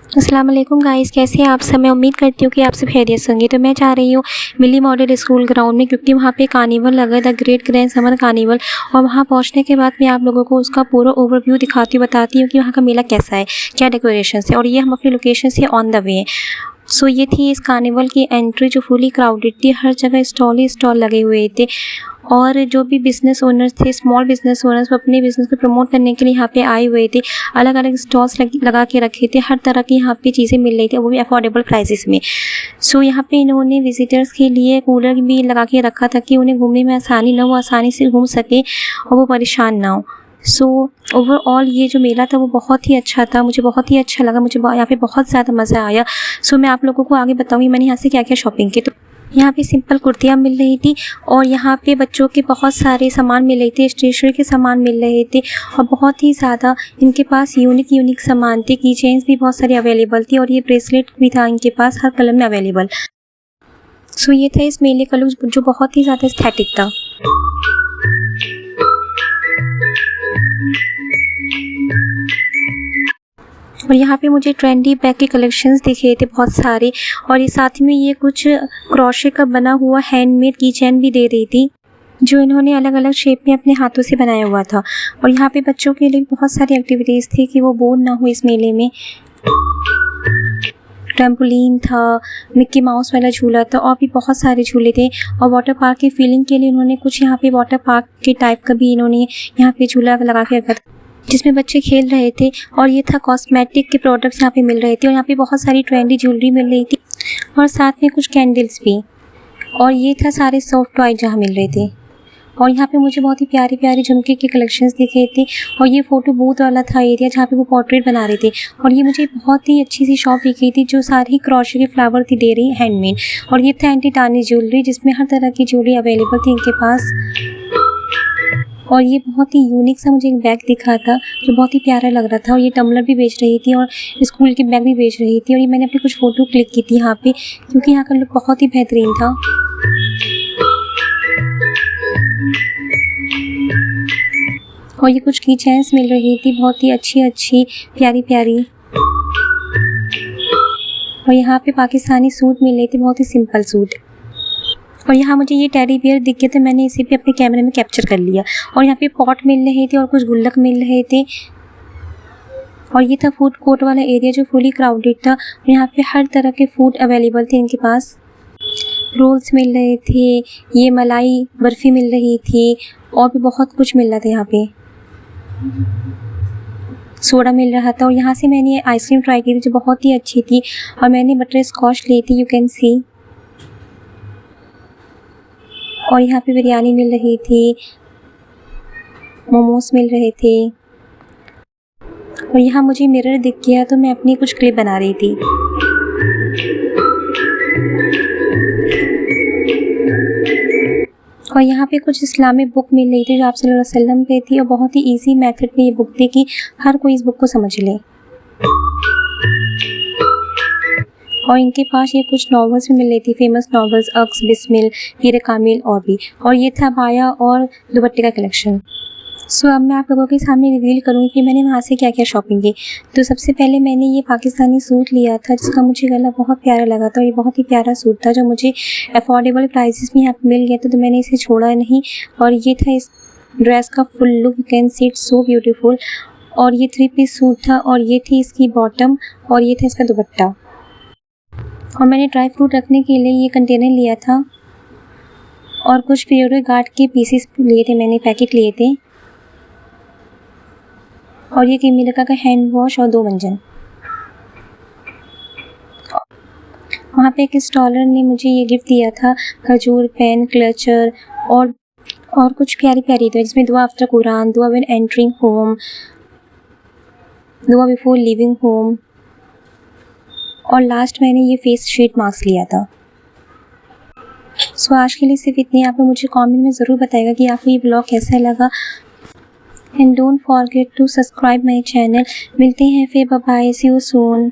अस्सलाम वालेकुम गाइस, कैसे हैं आप सब। मैं उम्मीद करती हूँ कि आप सब खैरियत से होंगे। तो मैं जा रही हूँ मिली मॉडल स्कूल ग्राउंड में, क्योंकि वहाँ पे कार्निवल लगा था, ग्रेट ग्रैंड समर कार्निवल। और वहाँ पहुँचने के बाद मैं आप लोगों को उसका पूरा ओवरव्यू दिखाती हूँ, बताती हूँ कि वहाँ का मेला कैसा है, क्या डेकोरेशन है। और ये हम अपनी लोकेशन से ऑन द वे हैं। सो ये थी इस कार्निवल की एंट्री, जो फुली क्राउडेड थी। हर जगह स्टॉल ही स्टॉल लगे हुए थे, और जो भी बिज़नेस ओनर्स थे, स्मॉल बिज़नेस ओनर्स, वो अपने बिज़नेस को प्रमोट करने के लिए यहाँ पे आए हुए थे। अलग अलग स्टॉल्स लगा के रखे थे। हर तरह की यहाँ पे चीज़ें मिल रही थी, वो भी अफोर्डेबल प्राइसेस में। सो यहाँ पे इन्होंने विजिटर्स के लिए कूलर भी लगा के रखा था, कि उन्हें घूमने में आसानी ना हो, आसानी से घूम सके और वो परेशान ना हो। सो ओवरऑल ये जो मेला था वो बहुत ही अच्छा था, मुझे बहुत ही अच्छा लगा, मुझे यहाँ पे बहुत ज़्यादा मज़ा आया। सो मैं आप लोगों को आगे बताऊँगी मैंने यहाँ से क्या क्या शॉपिंग की। तो यहाँ पे सिंपल कुर्तियाँ मिल रही थी, और यहाँ पे बच्चों के बहुत सारे सामान मिल रहे थे, स्टेशनरी के सामान मिल रहे थे, और बहुत ही ज़्यादा इनके पास यूनिक सामान थे। की चेन्स भी बहुत सारी अवेलेबल थी, और ये ब्रेसलेट भी था इनके पास, हर कलर में अवेलेबल। सो ये था इस मेले का लुक, जो बहुत ही ज़्यादा एस्थेटिक था। और यहाँ पे मुझे ट्रेंडी बैग के कलेक्शंस दिखे थे बहुत सारे, और ये साथ में ये कुछ क्रोशे का बना हुआ हैंडमेड की चेन भी दे रही थी, जो इन्होंने अलग अलग शेप में अपने हाथों से बनाया हुआ था। और यहाँ पे बच्चों के लिए बहुत सारी एक्टिविटीज़ थी कि वो बोर ना हो इस मेले में। ट्रैम्पोलिन था, मिक्की माउस वाला झूला था, और भी बहुत सारे झूले थे। और वाटर पार्क की फीलिंग के लिए इन्होंने कुछ यहाँ पे वाटर पार्क के टाइप का भी इन्होंने यहाँ पे झूला लगा के रखा था, जिसमें बच्चे खेल रहे थे। और ये था कॉस्मेटिक के प्रोडक्ट्स यहाँ पे मिल रहे थे, और यहाँ पे बहुत सारी ट्रेंडी ज्वेलरी मिल रही थी, और साथ में कुछ कैंडल्स भी। और ये था सारे सॉफ्ट टॉय जहाँ मिल रहे थे। और यहाँ पे मुझे बहुत ही प्यारी प्यारी झुमके के कलेक्शंस दिखे थे। और ये फ़ोटो बूथ वाला था एरिया, जहाँ पे वो पोर्ट्रेट बना रहे थे। और ये मुझे बहुत ही अच्छी सी शॉप दिखी थी, जो सारी क्रोशे के फ्लावर थी दे रही हैंडमेड। और ये था एंटी टार्निश ज्वेलरी, जिसमें हर तरह की ज्वेलरी अवेलेबल थी इनके पास। और ये बहुत ही यूनिक सा मुझे एक बैग दिखा था, जो बहुत ही प्यारा लग रहा था। और ये टम्बलर भी बेच रही थी, और स्कूल के बैग भी बेच रही थी। और ये मैंने अपनी कुछ फ़ोटो क्लिक की थी यहाँ पे, क्योंकि यहाँ का लुक बहुत ही बेहतरीन था। और ये कुछ की चेन्स मिल रही थी, बहुत ही अच्छी प्यारी प्यारी। और यहाँ पे पाकिस्तानी सूट मिल रहे थे, बहुत ही सिंपल सूट। और यहाँ मुझे ये टेडी बियर दिख गया, तो मैंने इसे भी अपने कैमरे में कैप्चर कर लिया। और यहाँ पे पॉट मिल रहे थे, और कुछ गुल्लक मिल रहे थे। और ये था फूड कोर्ट वाला एरिया, जो फुली क्राउडेड था। और यहाँ पे हर तरह के फूड अवेलेबल थे इनके पास। रोल्स मिल रहे थे, ये मलाई बर्फ़ी मिल रही थी, और भी बहुत कुछ मिल रहा था यहाँ पे। सोडा मिल रहा था। और यहाँ से मैंने ये आइसक्रीम ट्राई की थी, जो बहुत ही अच्छी थी। और मैंने बटर स्कॉच ली थी, यू कैन सी। और यहाँ पे बिरयानी मिल रही थी, मोमोज मिल रहे थे। और यहाँ मुझे मिरर दिख गया, तो मैं अपनी कुछ क्लिप बना रही थी। और यहाँ पे कुछ इस्लामिक बुक मिल रही थी, जो आप सल्लल्लाहु अलैहि वसल्लम पे थी, और बहुत ही इजी मेथड में ये बुक थी कि हर कोई इस बुक को समझ ले। और इनके पास ये कुछ नॉवेल्स भी मिल रही थी, फेमस नॉवेल्स, अक्स, बिस्मिल, हीरे कामिल, और भी। और ये था बाया और दुपट्टे का कलेक्शन। सो अब मैं आप लोगों के सामने रिवील करूँगी कि मैंने वहाँ से क्या क्या शॉपिंग की। तो सबसे पहले मैंने ये पाकिस्तानी सूट लिया था, जिसका मुझे गला बहुत प्यारा लगा था। और ये बहुत ही प्यारा सूट था, जो मुझे अफोर्डेबल प्राइसेस में यहाँ पे मिल गया था, तो मैंने इसे छोड़ा नहीं। और ये था इस ड्रेस का full look, you can see it's so beautiful. और ये 3 पीस सूट था, और ये थी इसकी बॉटम, और ये था इसका दुपट्टा। और मैंने ड्राई फ्रूट रखने के लिए ये कंटेनर लिया था, और कुछ प्योरो गार्ड के पीसेस लिए थे, मैंने पैकेट लिए थे। और ये क्रीमी लका का हैंड वॉश, और 2 मंजन। वहाँ पे एक स्टॉलर ने मुझे ये गिफ्ट दिया था, खजूर, पेन, क्लचर, और कुछ प्यारी प्यारी थी, जिसमें दुआ आफ्टर कुरान, दुआ व्हेन एंटरिंग होम, दुआ बिफोर लिविंग होम, और लास्ट मैंने ये फेस शीट मास्क लिया था। सो आज के लिए सिर्फ इतनी। आप लोग मुझे कमेंट में ज़रूर बताएगा कि आपको ये ब्लॉग कैसा लगा। And don't forget to subscribe my channel. मिलते हैं फिर, bye bye, see you soon.